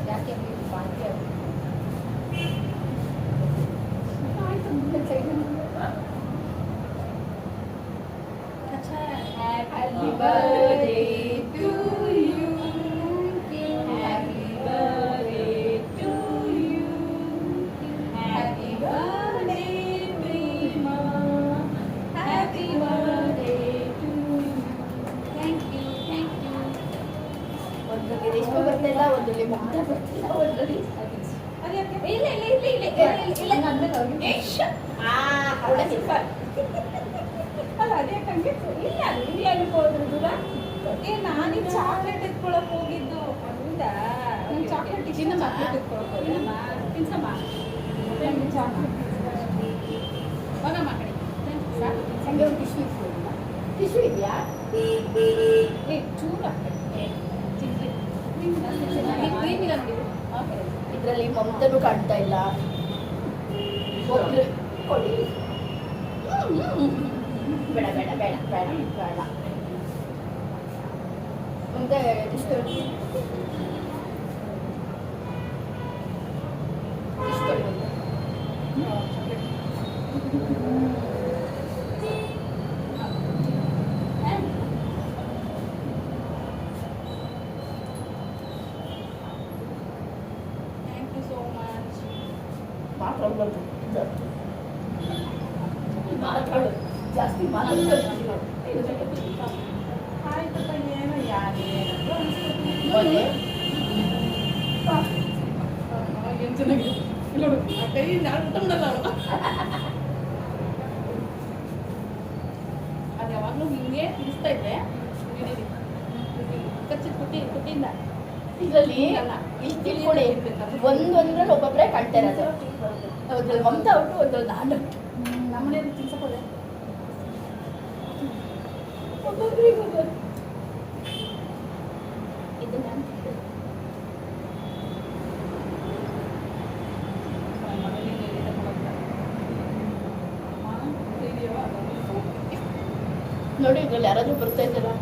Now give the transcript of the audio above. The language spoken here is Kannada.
ಯಾಕೆ ಬಾಕಿ Happy birthday to you. Happy birthday to you. Happy birthday, Prima. Happy birthday to you. Thank you, thank you. ಒಂದು ರೇಷ್ಮೆ ಬರ್ತಿಲ್ಲ, ಒಂದು ಮಮತಾ ಬರ್ತಿಲ್ಲ, ಒಂದು ಇಲ್ಲ ಇಲ್ಲ ಇಲ್ಲ ಇಲ್ಲ ಇಲ್ಲ ನನ್ನ ಅಲ್ಲ ಅದೇ ಕಂಗೆ ಇಲ್ಲ ಇಲ್ಲಿ ಅನ್ಕೋದ್ರು ದೂರ ನಾನು ಚಾಕ್ಲೇಟ್ ಎತ್ಕೊಳಕ್ ಹೋಗಿದ್ದು ಹೌದಾ ಚಾಕ್ಲೇಟ್ ಚಿನ್ನ ಚಾಕ್ಲೇಟ್ ಎತ್ಕೊಳಕ್ ಹೋಗಿಲ್ಲ ತಿನ್ಸಮ್ಮ ಚಾಕ್ಲೇಟ್ ಹೋಗಮ್ಮ ಕಡೆ ಸಂಗೆ ಒಂದು ಟಿಶ್ಯೂ ಇಟ್ಕೊಳ್ಳೋಣ ಟಿಶ್ಯೂ ಇದೆಯಾ ಏ ಚೂರು ಇದರಲ್ಲಿ ಮಮತನೂ ಕಾಣ್ತಾ ಇಲ್ಲ ಕೊಡಿ ಬೇಡ ಬೇಡ ಬೇಡ ಬೇಡ ಬೇಡ ಮುಂದೆ ಇಷ್ಟು ಥ್ಯಾಂಕ್ ಯು ಸೋ ಮಚ್ ಮಾತಾಡು ಜಾಸ್ತಿ ಮಾತಾಡ್ತಾರೆ ಆಯ್ತು ಏನೋ ಯಾರೇನೋ ಏನು ಚೆನ್ನಾಗಿದೆ ನೋಡು ಆ ಕೈ ನಾನು ತಗೊಂಡಲ್ಲ ಅದು ಯಾವಾಗಲೂ ಹಿಂಗೆ ತಿನ್ನಿಸ್ತಾ ಇದ್ದೆ ಕಚ್ಚಿದ ಕುಟ್ಟಿಯಿಂದ ಇದರಲ್ಲಿ ಇಲ್ಲಿ ತಿಳ್ಕೊಳ್ಳಿ ಒಂದೊಂದ್ರಲ್ಲಿ ಒಬ್ಬೊಬ್ಬರೇ ಕಾಣ್ತಾ ಇರೋದು ಒಂದ್ರಲ್ಲಿ ಮಮತಾ ಔಟು ಒಂದ್ರಲ್ಲಿ ನಾನು ನಮ್ಮನೆಯಲ್ಲಿ ತಿನ್ಸಕೋದೆ ಒಬ್ಬೊಬ್ಬರಿಗೆ ಇದು ನಾನು ನೋಡಿ ಇದ್ರಲ್ಲಿ ಯಾರಾದ್ರೂ ಬರ್ತಾ ಇದ್ದಾರಾ